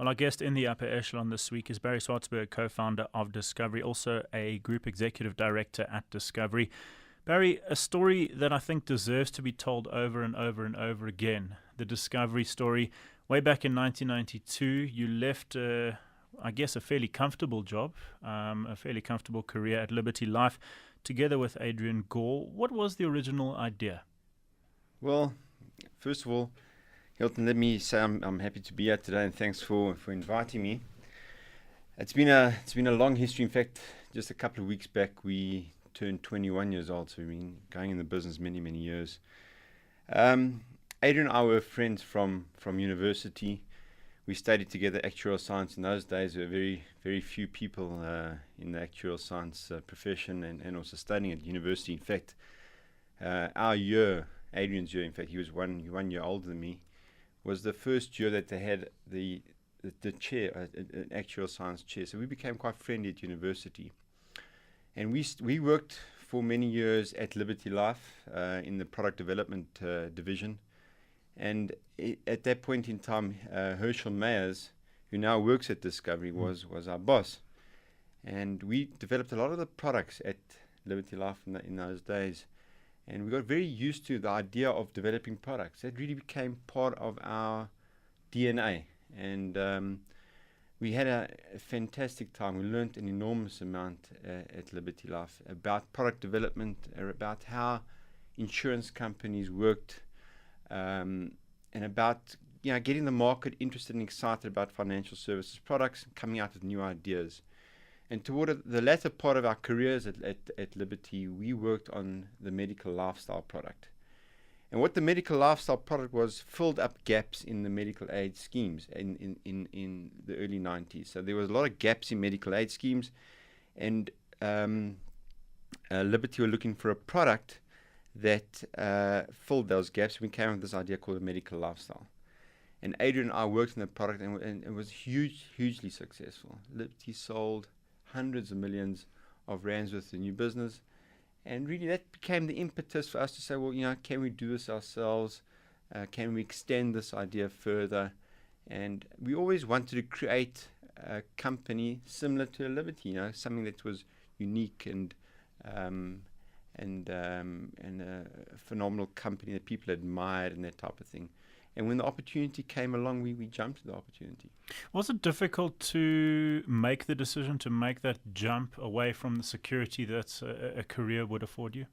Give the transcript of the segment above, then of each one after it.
Well, our guest in the upper echelon this week is Barry Swartzberg, co-founder of Discovery, also a group executive director at Discovery. Barry, a story that I think deserves to be told over and over and over again, the Discovery story. Way back in 1992, you left, I guess, a fairly comfortable job, a fairly comfortable career at Liberty Life, together with Adrian. What was the original idea? Well, first of all, Hilton, let me say I'm happy to be here today, and thanks for inviting me. It's been a long history. In fact, just a couple of weeks back, we turned 21 years old, so we've been going in the business many years. Adrian and I were friends from university. We studied together actuarial science. In those days, there were very few people in the actuarial science profession and also studying at university. In fact, our year, Adrian's year, in fact, he was one year older than me, was the first year that they had the chair, an actuarial science chair. So we became quite friendly at university. And we worked for many years at Liberty Life in the product development division. And at that point in time, Herschel Mayers, who now works at Discovery, was our boss. And we developed a lot of the products at Liberty Life in those days. And we got very used to the idea of developing products. That really became part of our DNA. And we had a fantastic time. We learned an enormous amount at Liberty Life about product development, about how insurance companies worked, and about getting the market interested and excited about financial services products and coming out with new ideas. And toward the latter part of our careers at Liberty, we worked on the medical lifestyle product. And what the medical lifestyle product was, filled up gaps in the medical aid schemes in the early 90s. So there was a lot of gaps in medical aid schemes, and Liberty were looking for a product that filled those gaps. We came up with this idea called a medical lifestyle. And Adrian and I worked on the product, and it was hugely successful. Liberty sold hundreds of millions of rands worth of new business. And really that became the impetus for us to say, well, can we do this ourselves? Can we extend this idea further? And we always wanted to create a company similar to Liberty, something that was unique and a phenomenal company that people admired and that type of thing. And when the opportunity came along, we jumped to the opportunity. Was it difficult to make the decision to make that jump away from the security that a career would afford you?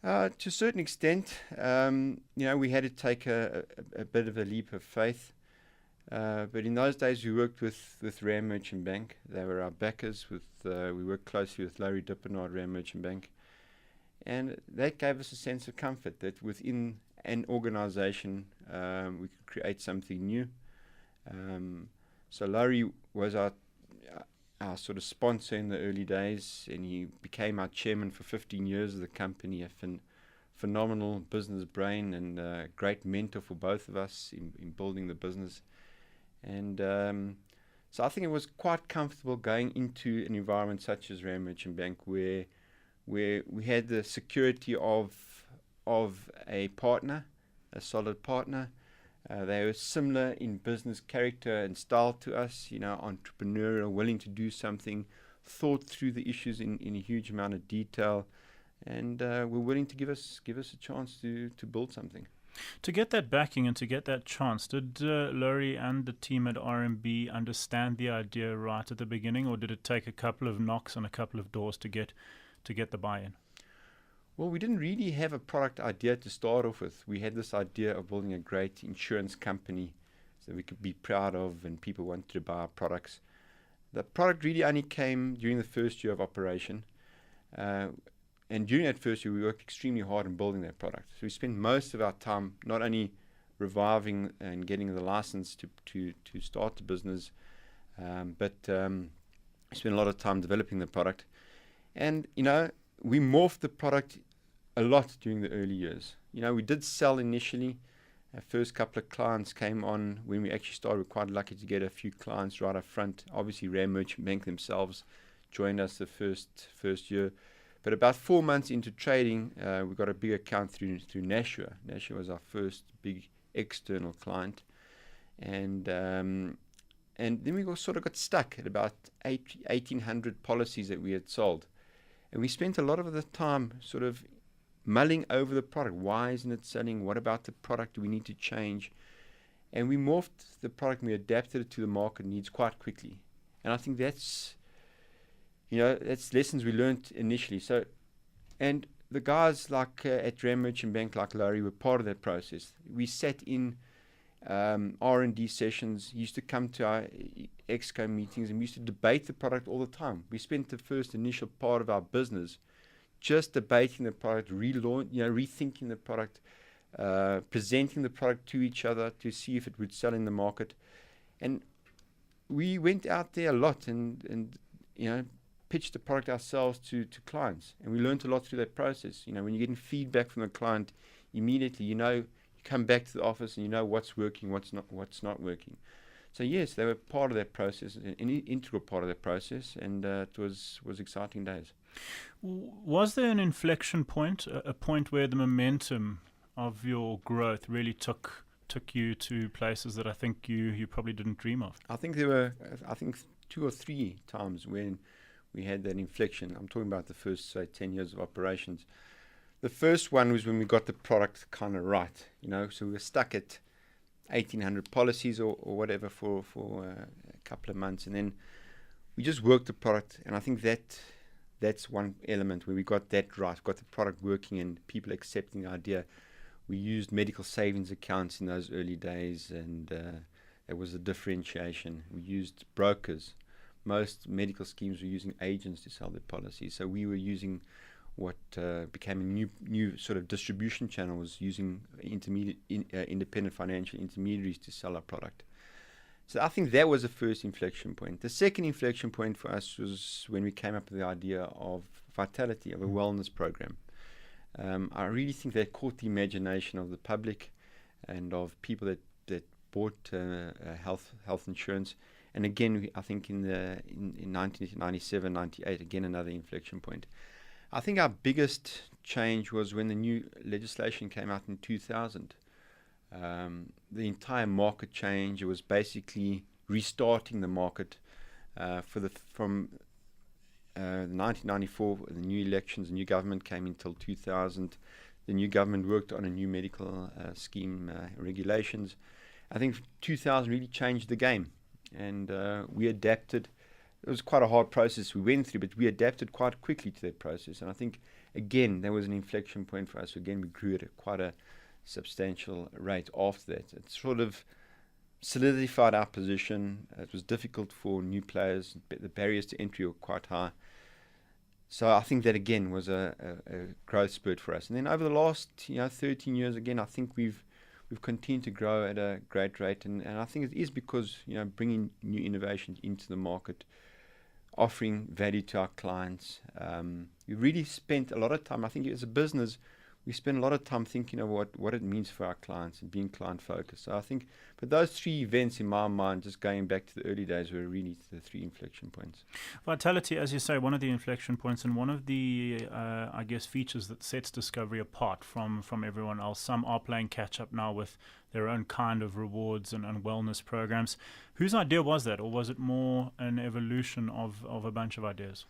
To a certain extent, we had to take a bit of a leap of faith. But in those days, we worked with Ram Merchant Bank. They were our backers. We worked closely with Larry Dippenaar at Ram Merchant Bank. And that gave us a sense of comfort that within an organization, we could create something new. So Larry was our sort of sponsor in the early days, and he became our chairman for 15 years of the company, a phenomenal business brain and a great mentor for both of us in building the business. And so I think it was quite comfortable going into an environment such as Ram Merchant Bank, where we had the security of a partner, a solid partner. They were similar in business character and style to us, entrepreneurial, willing to do something, thought through the issues in a huge amount of detail, and were willing to give us a chance to build something. To get that backing and to get that chance, did Laurie and the team at RMB understand the idea right at the beginning, or did it take a couple of knocks on a couple of doors to get the buy-in? Well, we didn't really have a product idea to start off with. We had this idea of building a great insurance company that we could be proud of and people wanted to buy our products. The product really only came during the first year of operation. And during that first year, we worked extremely hard in building that product. So we spent most of our time not only reviving and getting the license to start the business, but we spent a lot of time developing the product. And, we morphed the product a lot during the early years. We did sell initially. Our first couple of clients came on when we actually started. We were quite lucky to get a few clients right up front. Obviously, Ram Merchant Bank themselves joined us the first year. But about 4 months into trading, we got a big account through Nashua. Nashua was our first big external client. And And then we sort of got stuck at about 1,800 policies that we had sold. And we spent a lot of the time sort of mulling over the product. Why isn't it selling? What about the product do we need to change? And we morphed the product and we adapted it to the market needs quite quickly. And I think that's lessons we learned initially. So, and the guys like at Ram Merchant Bank, like Larry, were part of that process. We sat in R&D sessions. He used to come to our exco meetings and we used to debate the product all the time. We spent the first initial part of our business just debating the product, rethinking the product, presenting the product to each other to see if it would sell in the market. And we went out there a lot and pitched the product ourselves to clients. And we learned a lot through that process. When you're getting feedback from the client, immediately, you come back to the office and you know what's working, what's not working. So yes, they were part of that process, an integral part of that process, and it was exciting days. Was there an inflection point, a point where the momentum of your growth really took you to places that I think you probably didn't dream of? I think there were 2 or 3 times when we had that inflection. I'm talking about the first, say, 10 years of operations. The first one was when we got the product kind of right, so we were stuck at 1,800 policies or whatever for a couple of months, and then we just worked the product, and I think that's one element where we got that right, got the product working and people accepting the idea. We used medical savings accounts in those early days, and that was a differentiation. We used brokers. Most medical schemes were using agents to sell their policies, so we were using what became a new sort of distribution channel, was using independent financial intermediaries to sell our product. So I think that was the first inflection point. The second inflection point for us was when we came up with the idea of Vitality, of a wellness program. I really think that caught the imagination of the public and of people that bought health insurance. And again, I think in 1997, 98, again another inflection point. I think our biggest change was when the new legislation came out in 2000. The entire market change. It was basically restarting the market from 1994. The new elections, the new government came until 2000. The new government worked on a new medical scheme regulations. I think 2000 really changed the game, and we adapted. It was quite a hard process we went through, but we adapted quite quickly to that process. And I think, again, that was an inflection point for us. Again, we grew at quite a substantial rate after that. It sort of solidified our position. It was difficult for new players. The barriers to entry were quite high. So I think that, again, was a growth spurt for us. And then over the last 13 years, again, I think we've continued to grow at a great rate. And I think it is because, bringing new innovations into the market, offering value to our clients. We really spent a lot of time, I think as a business, we spend a lot of time thinking of what it means for our clients and being client focused. So I think, but those 3 events in my mind, just going back to the early days, were really the 3 inflection points. Vitality, as you say, one of the inflection points and one of the, I guess, features that sets Discovery apart from everyone else. Some are playing catch up now with their own kind of rewards and wellness programs. Whose idea was that, or was it more an evolution of a bunch of ideas?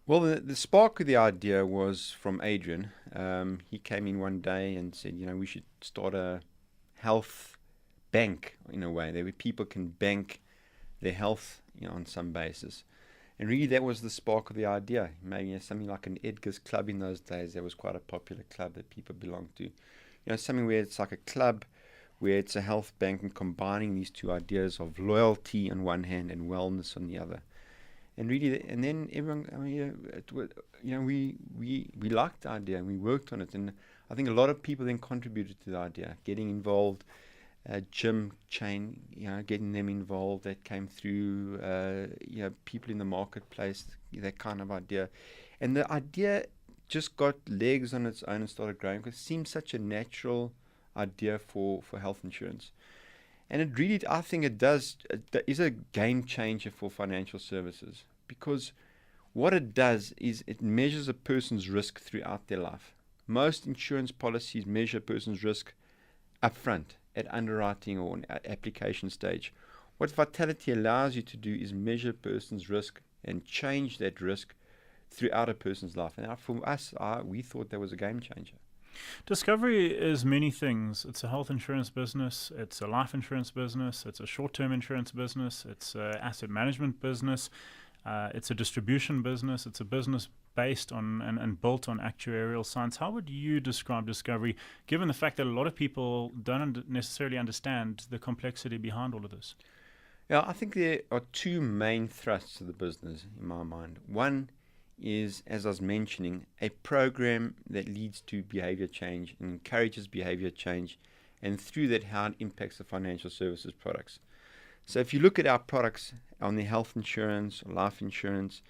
Well, the spark of the idea was from Adrian. He came in one day and said, we should start a health bank in a way, where people can bank their health, on some basis. And really that was the spark of the idea. Maybe something like an Edgar's Club in those days. That was quite a popular club that people belonged to. Something where it's like a club, where it's a health bank, and combining these 2 ideas of loyalty on one hand and wellness on the other. And really, and then everyone, we liked the idea and we worked on it. And I think a lot of people then contributed to the idea, getting involved, gym chain, getting them involved. That came through, people in the marketplace, that kind of idea. And the idea just got legs on its own and started growing because it seemed such a natural idea for health insurance. And it really, I think it is a game changer for financial services, because what it does is it measures a person's risk throughout their life. Most insurance policies measure a person's risk upfront at underwriting or at application stage. What Vitality allows you to do is measure a person's risk and change that risk throughout a person's life. And for us, we thought that was a game changer. Discovery is many things. It's a health insurance business, it's a life insurance business, it's a short-term insurance business, it's an asset management business, it's a distribution business, it's a business based on and built on actuarial science. How would you describe Discovery, given the fact that a lot of people don't necessarily understand the complexity behind all of this? Yeah, I think there are two main thrusts of the business in my mind. One is, as I was mentioning, a program that leads to behavior change and encourages behavior change, and through that, how it impacts the financial services products. So if you look at our products on the health insurance or life insurance,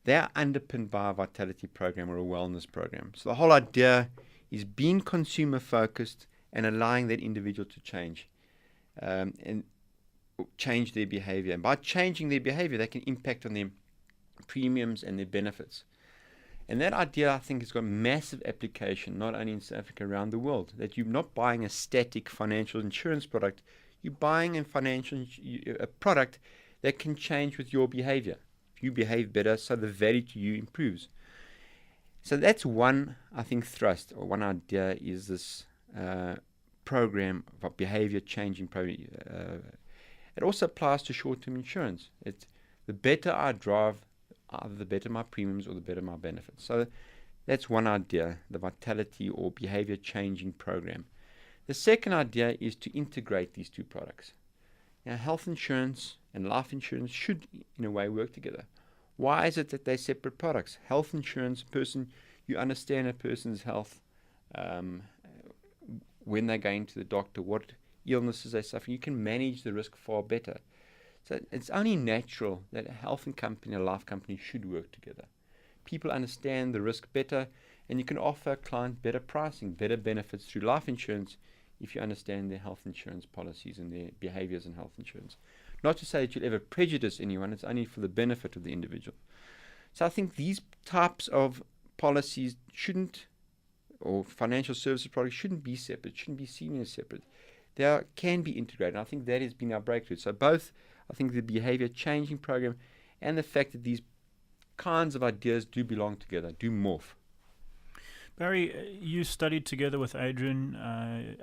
they are underpinned by a vitality program or a wellness program. So the whole idea is being consumer focused and allowing that individual to change and change their behavior. And by changing their behavior, they can impact on their premiums and their benefits. And that idea, I think, has got massive application, not only in South Africa, around the world. That you're not buying a static financial insurance product, you're buying a product that can change with your behavior. If you behave better, so the value to you improves. So that's one, I think, thrust, or one idea is this program of behavior changing program. It also applies to short-term insurance. The better I drive, either the better my premiums or the better my benefits. So that's one idea, the vitality or behavior changing program. The second idea is to integrate these two products. Now, health insurance and life insurance should, in a way, work together. Why is it that they're separate products? Health insurance, you understand a person's health when they go into the doctor, what illnesses they suffer. You can manage the risk far better. So it's only natural that a health company and a life company should work together. People understand the risk better, and you can offer a client better pricing, better benefits through life insurance if you understand their health insurance policies and their behaviors in health insurance. Not to say that you'll ever prejudice anyone, it's only for the benefit of the individual. So I think these types of policies shouldn't, or financial services products shouldn't be separate, shouldn't be seen as separate. They can be integrated. I think that has been our breakthrough. So both, I think, the behavior changing program and the fact that these kinds of ideas do belong together, do morph. Barry, you studied together with Adrian.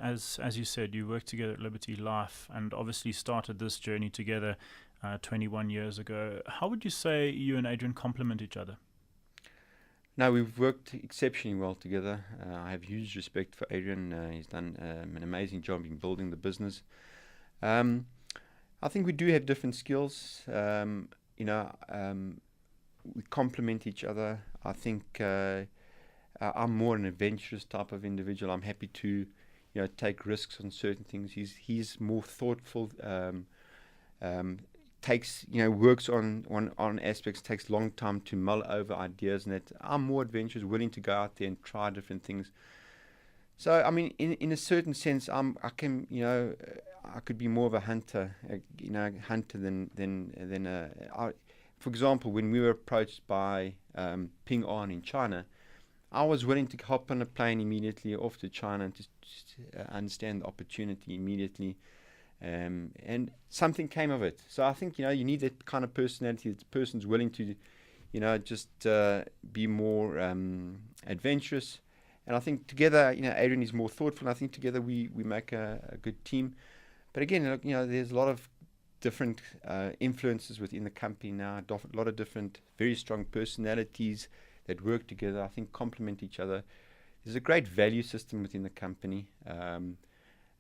As you said, you worked together at Liberty Life and obviously started this journey together 21 years ago. How would you say you and Adrian complement each other? No, we've worked exceptionally well together. I have huge respect for Adrian. He's done an amazing job in building the business. I think we do have different skills. We complement each other. I think I'm more an adventurous type of individual. I'm happy to, take risks on certain things. He's more thoughtful. Works on aspects, takes long time to mull over ideas, and that I'm more adventurous, willing to go out there and try different things. So, I mean, in a certain sense, I could be more of a hunter, for example, when we were approached by Ping An in China, I was willing to hop on a plane immediately off to China and to understand the opportunity immediately. And something came of it. So I think, you need that kind of personality. That the person's willing to, be more adventurous. And I think together, Adrian is more thoughtful. And I think together we make a good team. But again, there's a lot of different influences within the company now. A lot of different, very strong personalities that work together. I think complement each other. There's a great value system within the company.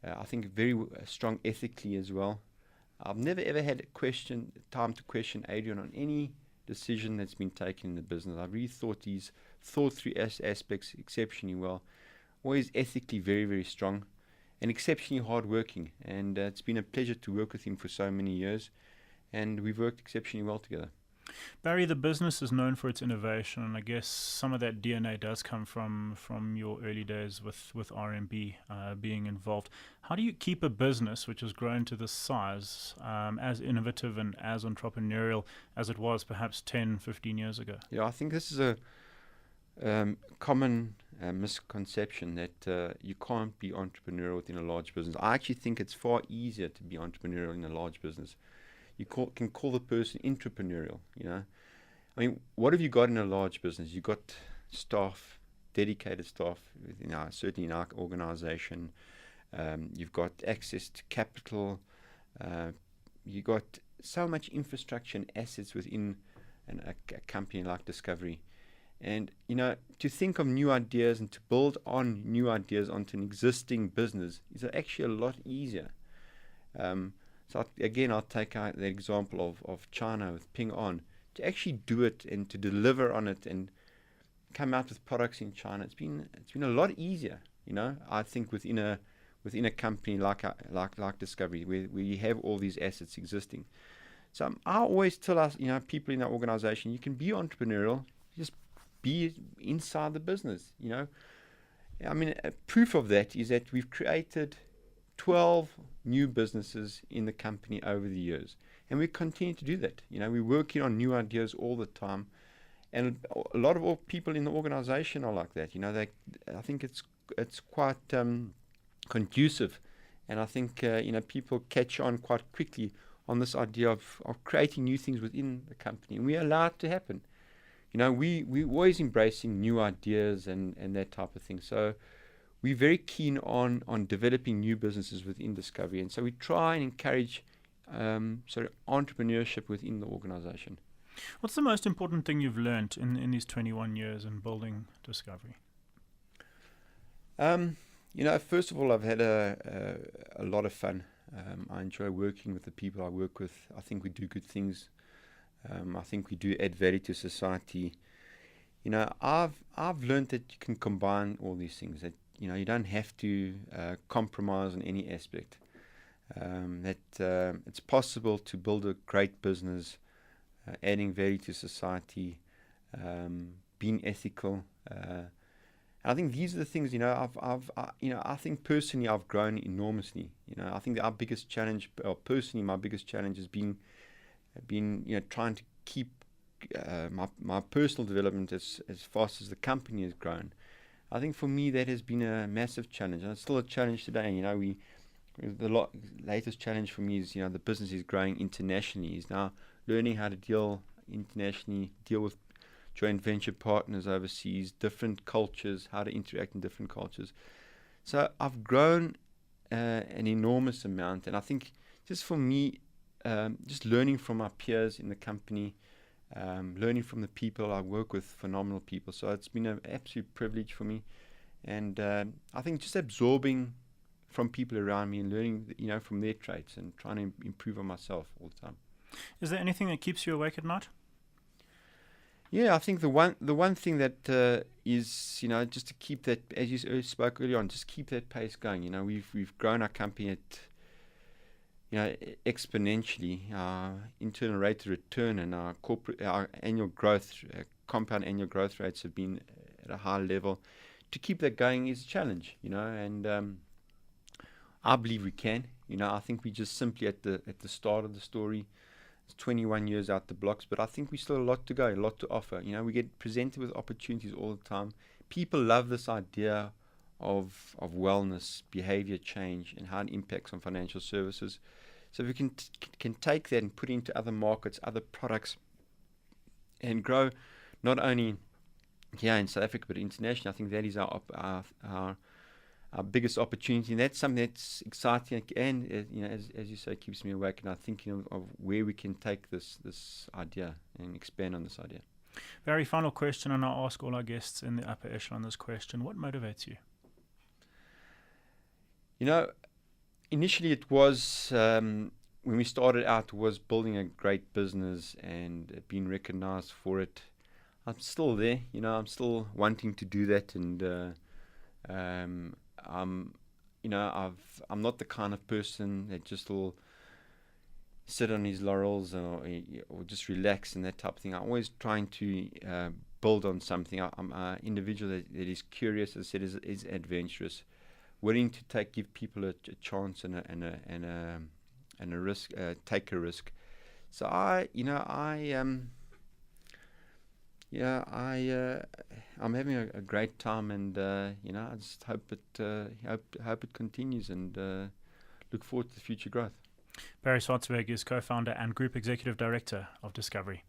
I think very strong ethically as well. I've never ever had time to question Adrian on any decision that's been taken in the business. I've really thought he's thought through aspects exceptionally well. Always ethically very, very strong and exceptionally hardworking. And it's been a pleasure to work with him for so many years. And we've worked exceptionally well together. Barry, the business is known for its innovation, and I guess some of that DNA does come from your early days with RMB being involved. How do you keep a business which has grown to this size as innovative and as entrepreneurial as it was perhaps 10, 15 years ago? Yeah, I think this is a common misconception that you can't be entrepreneurial within a large business. I actually think it's far easier to be entrepreneurial in a large business. can call the person entrepreneurial. I mean, what have you got in a large business? You've got staff, dedicated staff, certainly in our organization. You've got access to capital. You've got so much infrastructure and assets within a company like Discovery. And, to think of new ideas and to build on new ideas onto an existing business is actually a lot easier. So I'll take out the example of China with Ping On. To actually do it and to deliver on it and come out with products in China, it's been a lot easier. I think within a company like Discovery, where you have all these assets existing. So I always tell us, people in our organization, you can be entrepreneurial, just be inside the business. I mean, a proof of that is that we've created 12 new businesses in the company over the years. And we continue to do that. We're working on new ideas all the time. And a lot of people in the organization are like that. I think it's quite conducive. And I think, people catch on quite quickly on this idea of creating new things within the company. And we allow it to happen. We're always embracing new ideas and that type of thing. So we're very keen on developing new businesses within Discovery. And so we try and encourage entrepreneurship within the organization. What's the most important thing you've learned in these 21 years in building Discovery? First of all, I've had a lot of fun. I enjoy working with the people I work with. I think we do good things. I think we do add value to society. I've learned that you can combine all these things. That you don't have to compromise on any aspect. That it's possible to build a great business, adding value to society, being ethical. I think these are the things. I think personally I've grown enormously. I think our biggest challenge, or personally my biggest challenge, has been trying to keep my personal development as fast as the company has grown. I think for me that has been a massive challenge, and it's still a challenge today. The latest challenge for me is, the business is growing internationally. Is now learning how to deal internationally, deal with joint venture partners overseas, different cultures, how to interact in different cultures. So I've grown an enormous amount, and I think just for me, just learning from my peers in the company, learning from the people I work with, phenomenal people. So it's been an absolute privilege for me, and I think just absorbing from people around me and learning, from their traits and trying to improve on myself all the time. Is there anything that keeps you awake at night? Yeah, I think the one thing that is, just to keep that, as you spoke earlier on, just keep that pace going. We've grown our company at, exponentially. Our internal rate of return and our annual growth, compound annual growth rates have been at a high level. To keep that going is a challenge, and I believe we can. I think we're just simply at the start of the story. It's 21 years out the blocks, but I think we still have a lot to go, a lot to offer. We get presented with opportunities all the time. People love this idea of wellness, behavior change, and how it impacts on financial services. So if we can take that and put it into other markets, other products, and grow not only here in South Africa but internationally, I think that is our biggest opportunity, and that's something that's exciting and as you say, keeps me awake. And I'm thinking of where we can take this idea and expand on this idea. Very final question, and I'll ask all our guests in the upper echelon this question: what motivates you? Initially it was when we started out, was building a great business and being recognized for it. I'm still there, I'm still wanting to do that, and I'm not the kind of person that just will sit on his laurels or just relax and that type of thing. I'm always trying to build on something. I'm an individual that is curious, as I said, is adventurous, willing to give people a chance and a risk, take a risk. So I'm having a great time, and I just hope it continues, and look forward to the future growth. Barry Swartzberg is co-founder and group executive director of Discovery.